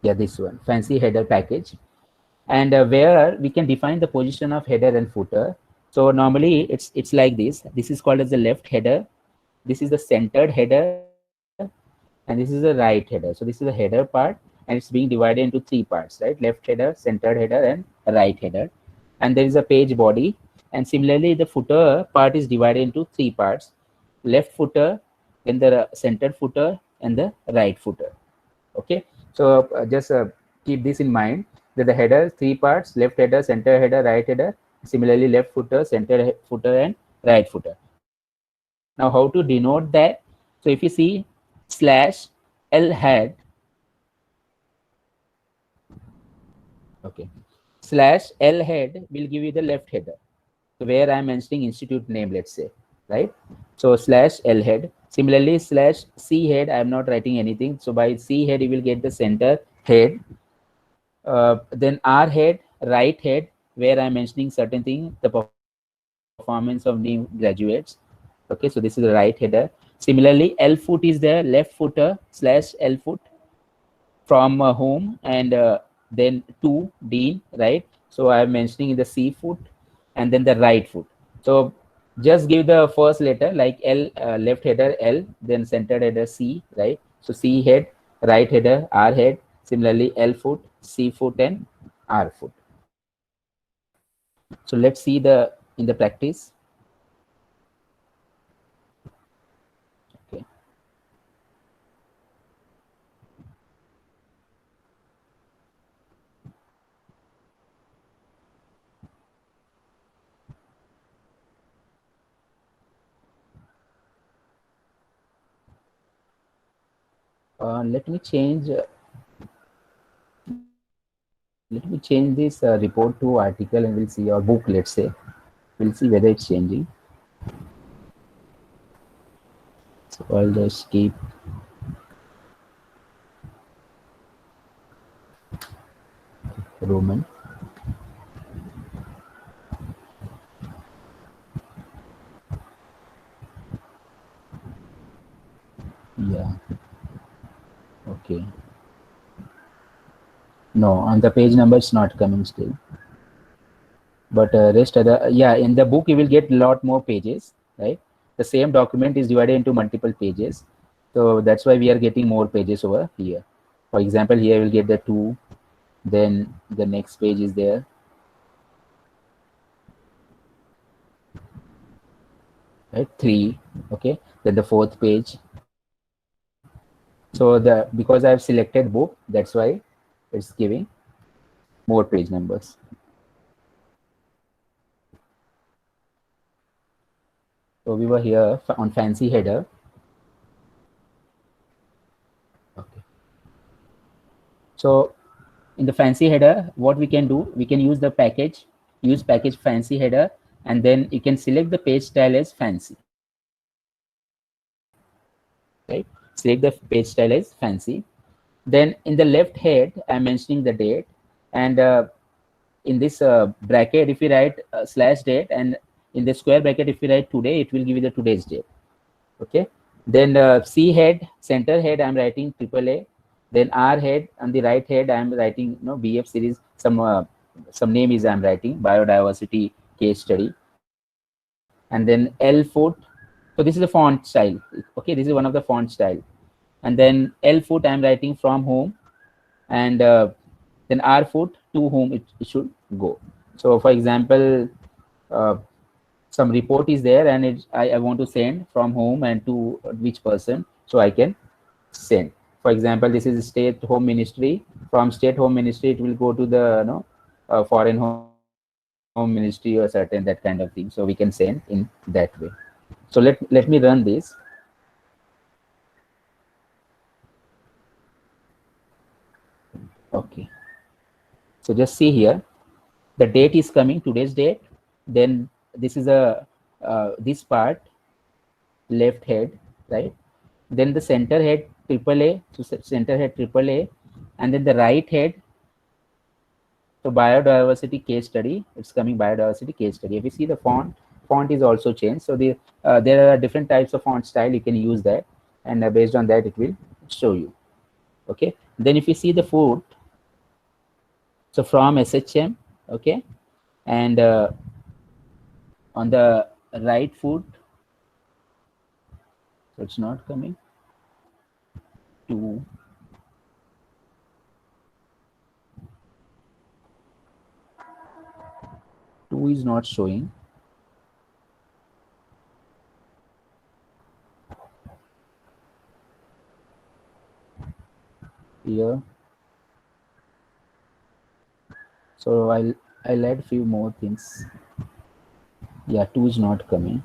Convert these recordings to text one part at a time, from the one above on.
Yeah, this one, fancy header package. And where we can define the position of header and footer. So normally it's like this. This is called as the left header. This is the centered header, and this is the right header. So this is the header part, and it's being divided into three parts, right? Left header, centered header, and right header. And there is a page body. And similarly, the footer part is divided into three parts: left footer, then the centered footer, and the right footer. Okay, so just keep this in mind, that the header three parts: left header, center header, right header. Similarly, left footer, center footer, and right footer. Now how to denote that? So if you see slash l head, okay, slash l head will give you the left header. So where I'm mentioning institute name, let's say, right? So slash l head. Similarly, slash c head, I'm not writing anything. So by c head, you will get the center head. Then r head, right head, where I'm mentioning certain thing, the performance of new graduates. Okay, so this is the right header. Similarly, L foot is there, left footer slash L foot from home, and then to dean, right? So I'm mentioning in the C foot, and then the right foot. So just give the first letter like L, left header L, then centered header C, right? So C head, right header R head. Similarly, L foot, C foot, and R foot. So let's see the in the practice. Okay. Let me change. Let me change this report to article, and we'll see, or book. Let's say we'll see whether it's changing. So I'll just keep Roman. Yeah. Okay. No, on the page number it's not coming still. But rest of the, yeah, in the book you will get a lot more pages, right? The same document is divided into multiple pages. So that's why we are getting more pages over here. For example, here we'll get the 2, then the next page is there. Right, 3, okay, then the 4th page. So because I've selected book, that's why it's giving more page numbers. So we were here on fancy header. Okay. So in the fancy header, what we can do, we can use the package, use package fancy header, and then you can select the page style as fancy. Right? Select the page style as fancy. Then in the left head, I'm mentioning the date, and in this bracket, if you write slash date, and in the square bracket, if you write today, it will give you the today's date. Okay. Then C head, center head, I'm writing AAA. Then R head, on the right head, I'm writing BF series. Some name is I'm writing biodiversity case study. And then L foot. So this is the font style. Okay, this is one of the font style. And then L foot, I'm writing from home, and then R foot, to whom it should go. So for example, uh, some report is there, and I want to send from home and to which person, so I can send. For example, this is state home ministry. From state home ministry, it will go to the foreign home ministry or certain, that kind of thing. So we can send in that way. So let me run this. Okay. So just see here, the date is coming, today's date. Then this is a this part, left head, right? Then the center head AAA, so center head AAA, and then the right head. So biodiversity case study, it's coming biodiversity case study. If you see the font is also changed. So there are different types of font style. You can use that, and based on that, it will show you. Okay. Then if you see the foot, So from SHM, okay, and on the right foot, so it's not coming. 2. Two is not showing. Here. So I'll add few more things. Yeah, 2 is not coming.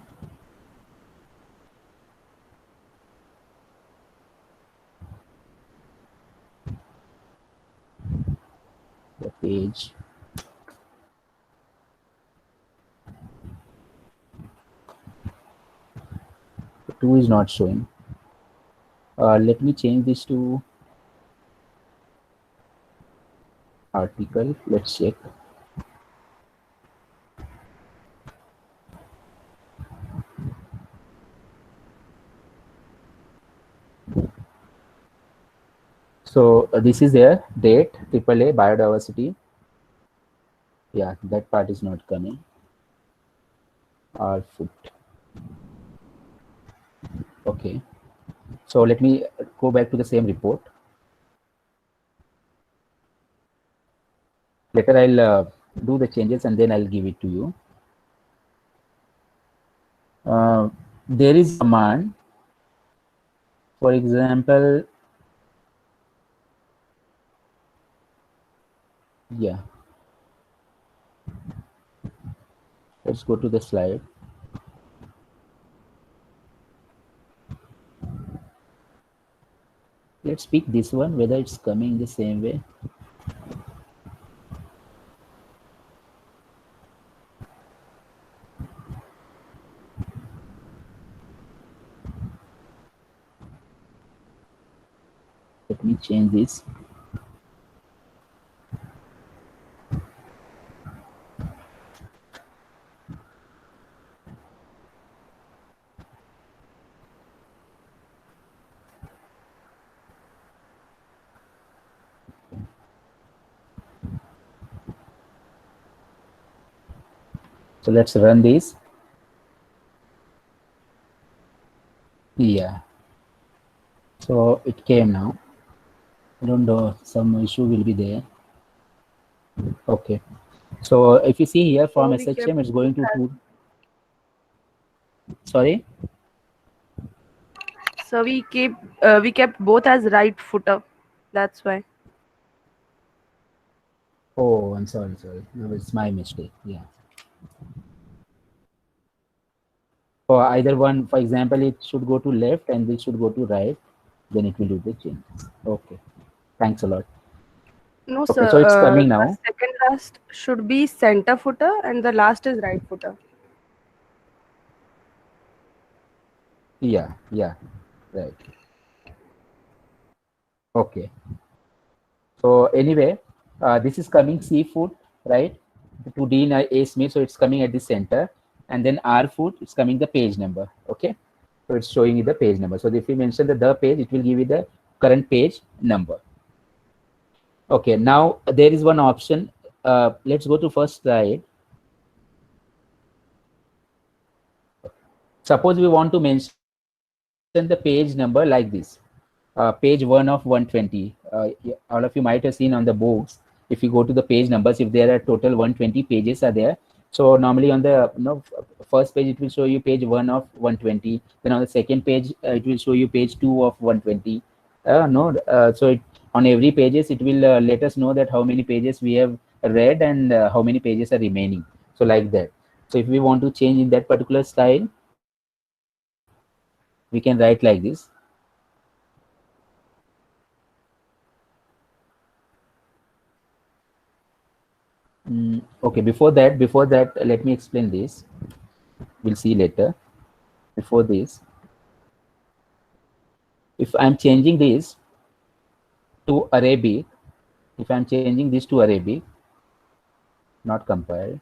The page. The 2 is not showing. Let me change this to article. Let's check. So this is there, date, AAA, biodiversity. Yeah, that part is not coming. Our foot. Okay. So let me go back to the same report. Later I'll do the changes and then I'll give it to you. There is a command. For example, yeah. Let's go to the slide. Let's pick this one, whether it's coming the same way. Let me change this. So let's run this. Yeah. So it came now. I don't know, some issue will be there. Okay. So if you see here from SHM, it's going to food. Sorry? So we kept both as right footer. That's why. Oh, I'm sorry. No, it's my mistake. Yeah. For either one, for example, it should go to left and this should go to right. Then it will do the change. Okay. Thanks a lot. No, Okay, sir. so it's coming The now. second last should be center footer, and the last is right footer. Yeah, right. Okay. So anyway, this is coming seafood, right? To Dean A. Smith, so it's coming at the center, and then R food, it's coming the page number. Okay, so it's showing you the page number. So if you mention the page, it will give you the current page number. Okay, now there is one option. Let's go to first slide. Suppose we want to mention the page number like this. Page 1 of 120. All of you might have seen on the books, if you go to the page numbers, if there are total 120 pages are there. So normally on the first page, it will show you page 1 of 120. Then on the second page, it will show you page 2 of 120. No, so on every pages, it will let us know that how many pages we have read and how many pages are remaining. So like that. So if we want to change in that particular style, we can write like this. Okay, before that, let me explain this. We'll see later. Before this, if I'm changing this to Arabic, if I'm changing this to Arabic, not compiled,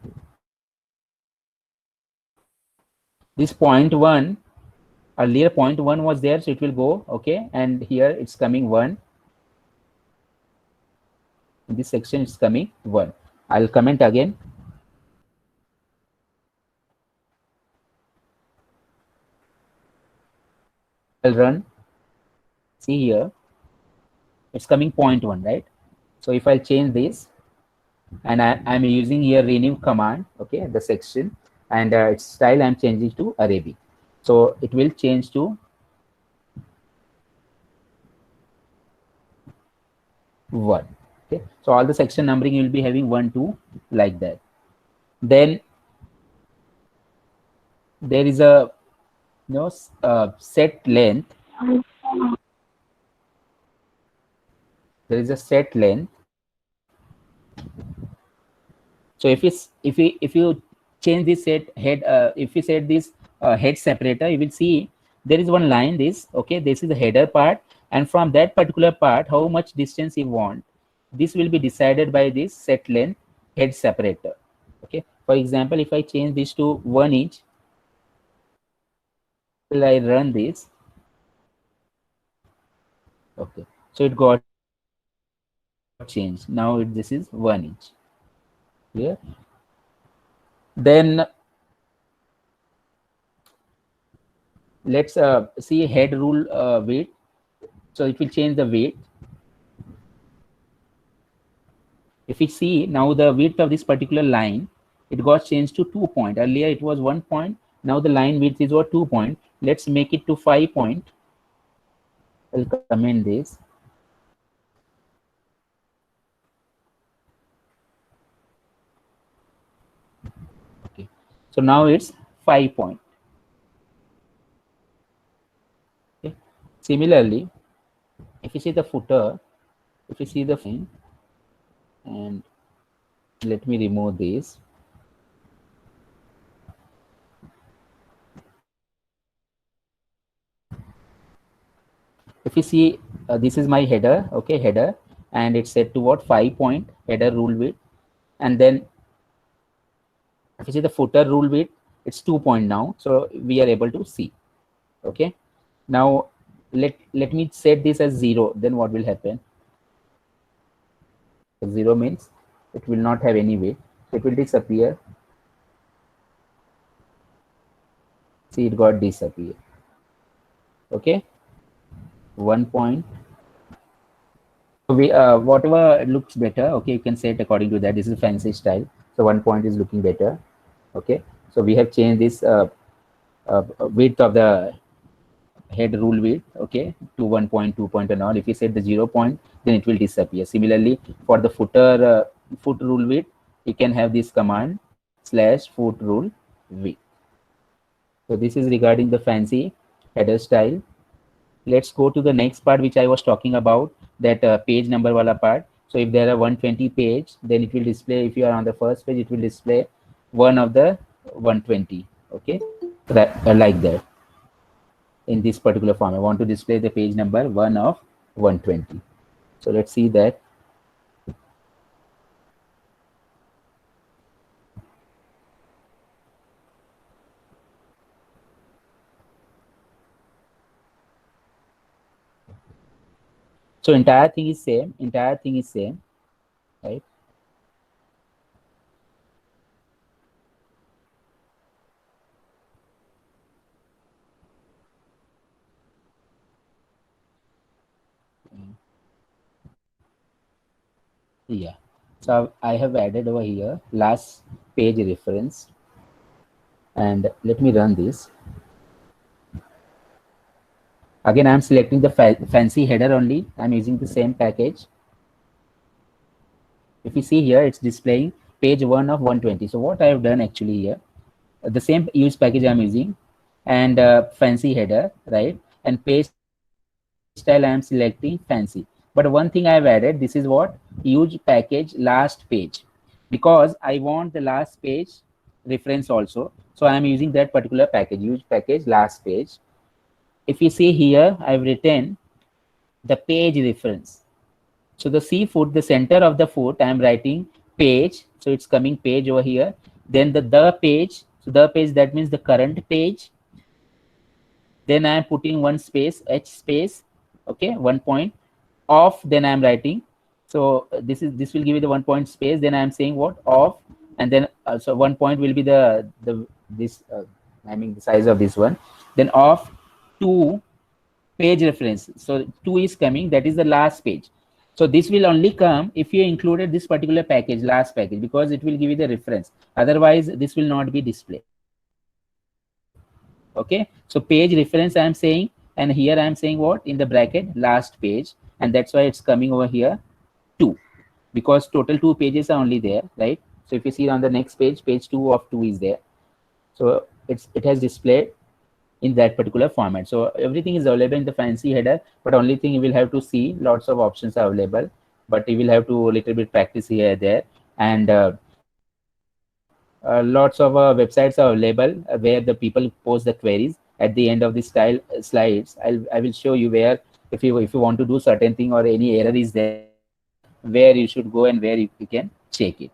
this point 1, earlier point 1 was there, so it will go, okay, and here it's coming 1. In this section, it's coming 1. I'll comment again. I'll run. See here, it's coming 0.1, right? So if I'll change this, and I'm using here renew command, okay, the section, and its style I'm changing to Arabic. So it will change to 1. Okay, so all the section numbering you will be having 1, 2, like that. Then there is a set length. There is a set length. So if you change this set head, if you set this head separator, you will see there is one line. This is the header part, and from that particular part, how much distance you want, this will be decided by this set length head separator. Okay, for example, if I change this to 1 inch, will I run this? Okay, so it got changed. Now this is 1 inch. Yeah. Then let's see head rule weight. So it will change the weight. If we see now the width of this particular line, it got changed to 2 point. Earlier it was 1 point. Now the line width is what, 2 point. Let's make it to 5 point. I'll comment this. Okay. So now it's 5 point. Okay. Similarly, if you see the footer, if you see the thing, and let me remove this. If you see, this is my header, okay, header, and it's set to what, 5 point header rule width. And then if you see the footer rule width, it's 2 point now. So we are able to see. Okay. Now let me set this as 0. Then what will happen? 0 means it will not have any weight. It will disappear. See, it got disappear. Okay. 1 point. We whatever looks better, okay, you can set according to that. This is a fancy style. So 1 point is looking better. Okay. So we have changed this width of the head rule width, okay, to 1 point, 2 point and all. If you set the 0 point, then it will disappear. Similarly, for the footer foot rule width, you can have this command /foot rule width. So this is regarding the fancy header style. Let's go to the next part, which I was talking about, that page number wala part. So if there are 120 page, then it will display, if you are on the first page, it will display one of the 120. Okay, like that. In this particular form, I want to display the page number 1 of 120. So let's see that. So entire thing is same, right? Yeah. So I have added over here last page reference, and let me run this. Again, I'm selecting the fancy header only. I'm using the same package. If you see here, it's displaying page 1 of 120. So what I have done actually here, the same use package I'm using, and fancy header, right? And page style I'm selecting fancy. But one thing I've added, this is what, use package last page, because I want the last page reference also. So I'm using that particular package, use package last page. If you see here, I've written the page reference. So the C foot, the center of the foot, I'm writing page. So it's coming page over here. Then the page. So the page, that means the current page. Then I'm putting one space, H space, okay, 1 point off. Then I'm writing So this will give you the 1 point space. Then I am saying what of, and then so 1 point will be the this I mean the size of this one. Then of two page reference. So two is coming. That is the last page. So this will only come if you included this particular package, last package, because it will give you the reference. Otherwise, this will not be displayed. Okay. So page reference I am saying, and here I am saying what in the bracket last page, and that's why it's coming over here 2, because total 2 pages are only there, right? So if you see on the next page, page 2 of 2 is there. So it has displayed in that particular format. So everything is available in the fancy header, but only thing you will have to see, lots of options are available, but you will have to a little bit practice here there. And lots of websites are available where the people post the queries at the end of the style slides. I will show you where, if you want to do certain thing or any error is there, where you should go and where you can check it.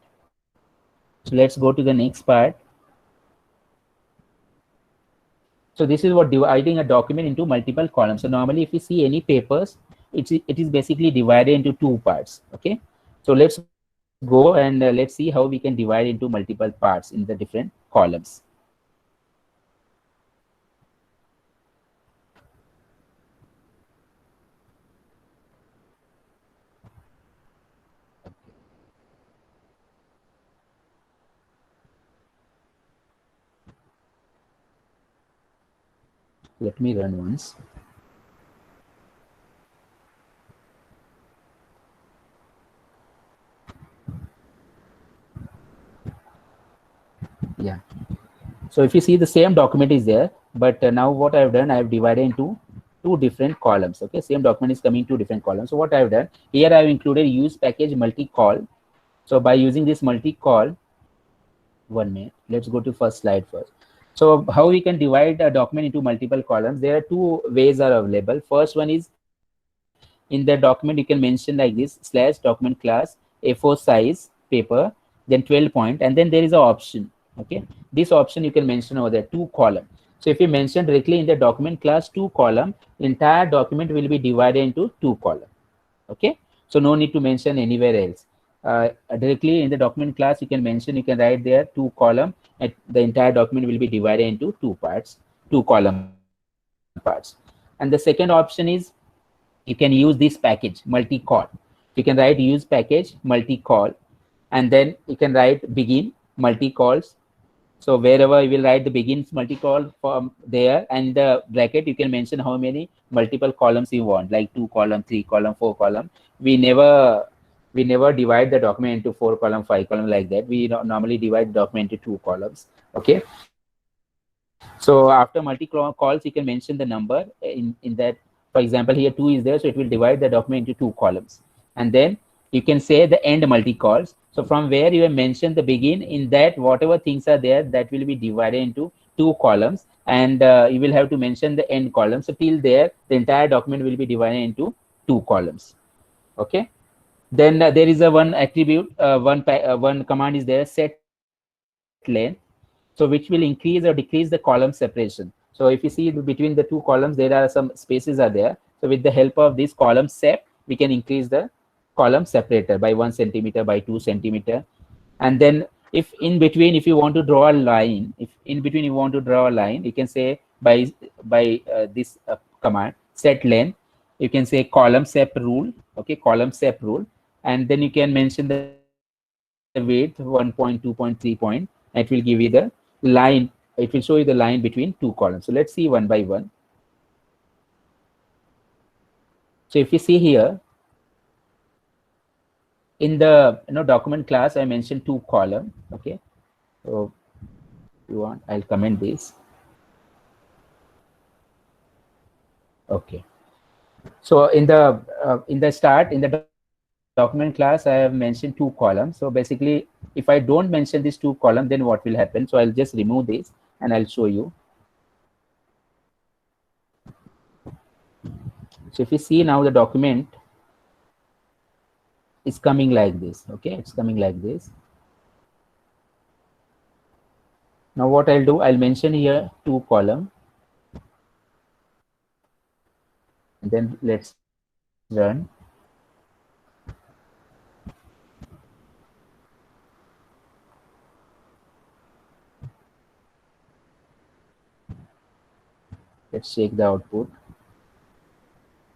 So let's go to the next part. So this is what dividing a document into multiple columns. So normally if you see any papers, it is basically divided into 2 parts. Okay. So let's go and let's see how we can divide into multiple parts in the different columns. Let me run once. Yeah. So if you see, the same document is there, but now what I've done, I've divided into 2 different columns. Okay, same document is coming 2 different columns. So what I've done here, I've included use package multi-call. So by using this multi-call, 1 minute, let's go to first slide first. So how we can divide a document into multiple columns? There are 2 ways are available. First one is, in the document you can mention like this slash document class A4 size paper, then 12 point, and then there is an option. Okay, this option you can mention over there 2 column. So if you mention directly in the document class 2 column, entire document will be divided into 2 column. Okay, so no need to mention anywhere else. Directly in the document class you can mention, you can write there 2 column, and the entire document will be divided into 2 parts, 2 column parts. And the second option is, you can use this package multi-call. You can write use package multi-call, and then you can write begin multi-calls. So wherever you will write the begins multi-call from there, and the bracket you can mention how many multiple columns you want, like 2 column, 3 column, 4 column. We never divide the document into 4 column, 5 column like that. We normally divide the document into 2 columns. Okay. So after multi-calls, you can mention the number in that. For example, here 2 is there, so it will divide the document into 2 columns. And then you can say the end multi-calls. So from where you have mentioned the begin, in that whatever things are there, that will be divided into 2 columns, and you will have to mention the end column. So till there, the entire document will be divided into 2 columns. Okay. Then there is a one attribute, one command is there, set length. So which will increase or decrease the column separation. So if you see between the 2 columns, there are some spaces are there. So with the help of this column sep, we can increase the column separator by 1 centimeter, by 2 centimeter. And then if in between, if you want to draw a line, if in between you want to draw a line, you can say by this command set length, you can say column sep rule. Okay, column sep rule. And then you can mention the width 1.2.3 point. It will give you the line. It will show you the line between 2 columns. So let's see one by one. So if you see here, in the document class, I mentioned 2 column. Okay, so you want, I'll comment this. Okay, so in the start, in the document class, I have mentioned 2 columns. So basically, if I don't mention this 2 column, then what will happen? So I'll just remove this and I'll show you. So if you see now, the document is coming like this. Okay, it's coming like this. Now what I'll do, I'll mention here 2 column, and then let's run. Let's check the output.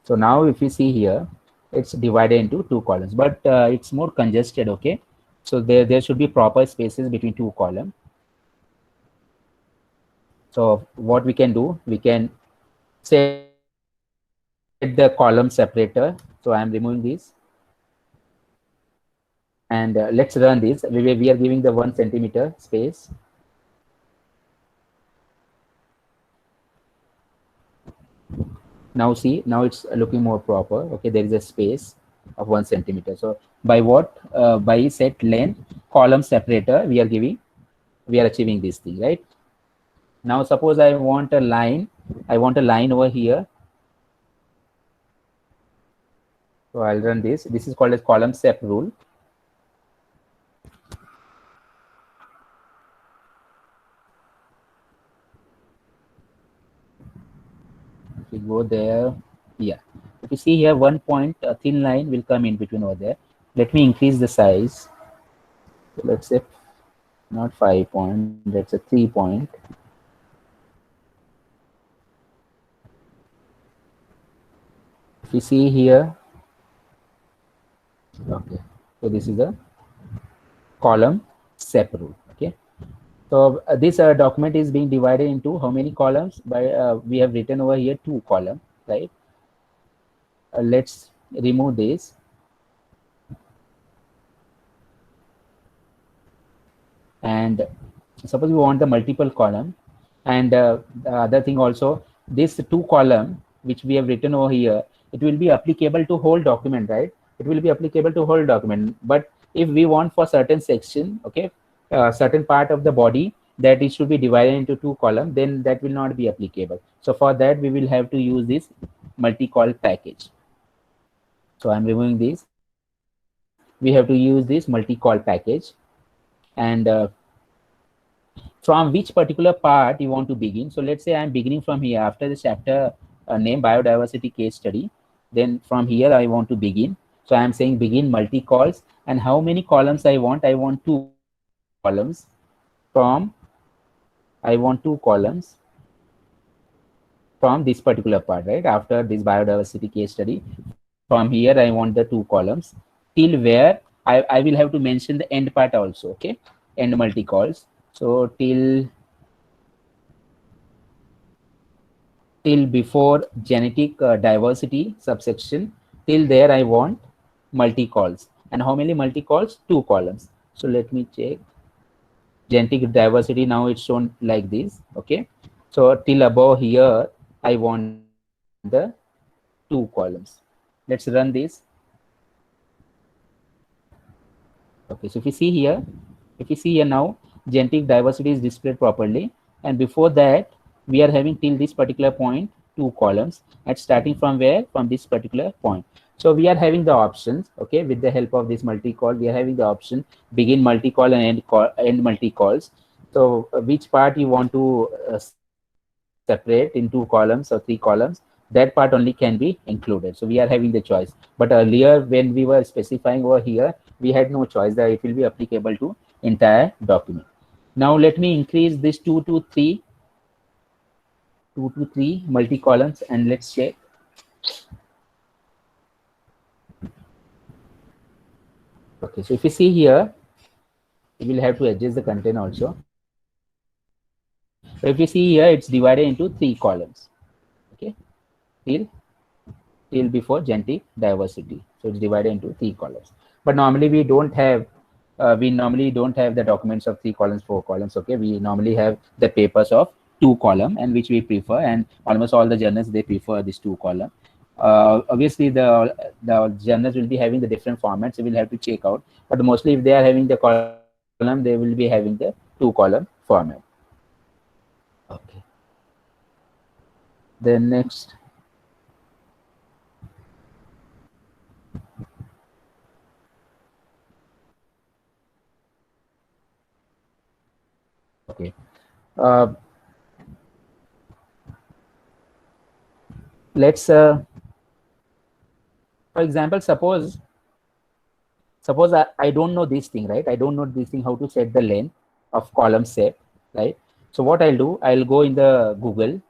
So now if you see here, it's divided into two columns, but it's more congested, okay? So there should be proper spaces between two columns. So what we can do, we can set the column separator. So I'm removing this, and let's run this. We are giving the 1 centimeter space. Now see, now it's looking more proper. Okay, there is a space of 1 centimeter. So by what? By set length column separator, we are achieving this thing, right? Now suppose I want a line. I want a line over here. So I'll run this. This is called as column sep rule. If we go there, yeah. If you see here, 1 point, a thin line will come in between over there. Let me increase the size. So let's say not 5 point, that's a 3 point. If you see here, okay, so this is a column sep rule. Okay, so this document is being divided into how many columns? By we have written over here 2 columns, right? Let's remove this. And suppose we want the multiple column, and the other thing also, this 2 column which we have written over here, it will be applicable to whole document, right? It will be applicable to whole document. But if we want for certain section, okay, certain part of the body, that it should be divided into 2 columns, then that will not be applicable. So for that we will have to use this multi-col package. So I'm removing this. We have to use this multi-col package, and from which particular part you want to begin. So let's say I'm beginning from here after the chapter name biodiversity case study. Then from here I want to begin. So I'm saying begin multi-cols, and how many columns I want? I want 2 columns from, I want 2 columns from this particular part, right? After this biodiversity case study, from here I want the 2 columns till where I will have to mention the end part also, okay? End multi-cols. So till before genetic diversity subsection, till there I want multi-cols. And how many multi-cols? 2 columns. So let me check. Genetic diversity, now it's shown like this, okay? So till above here I want the 2 columns. Let's run this. Okay, so if you see here now, genetic diversity is displayed properly, and before that we are having till this particular point 2 columns, and starting from where? From this particular point. So we are having the options, okay? With the help of this multi-col, we are having the option begin multi-col and end multi-cols. So which part you want to separate in 2 columns or 3 columns, that part only can be included. So we are having the choice. But earlier when we were specifying over here, we had no choice, that it will be applicable to entire document. Now let me increase this 2 to 3 multi-columns, and let's check. Okay, so if you see here, we will have to adjust the content also. So if you see here, it's divided into 3 columns, okay, till before genetic diversity. So it's divided into 3 columns. But normally we don't have the documents of 3 columns, 4 columns. Okay, we normally have the papers of 2 column, and which we prefer, and almost all the journals they prefer this 2 column. Obviously the journals will be having the different formats, so we'll have to check out. But mostly if they are having the column, they will be having the 2 column format. Okay. Then next. Okay. Let's for example, suppose I don't know this thing, right? I don't know this thing, how to set the length of column set, right? So what I'll do, I'll go in the Google,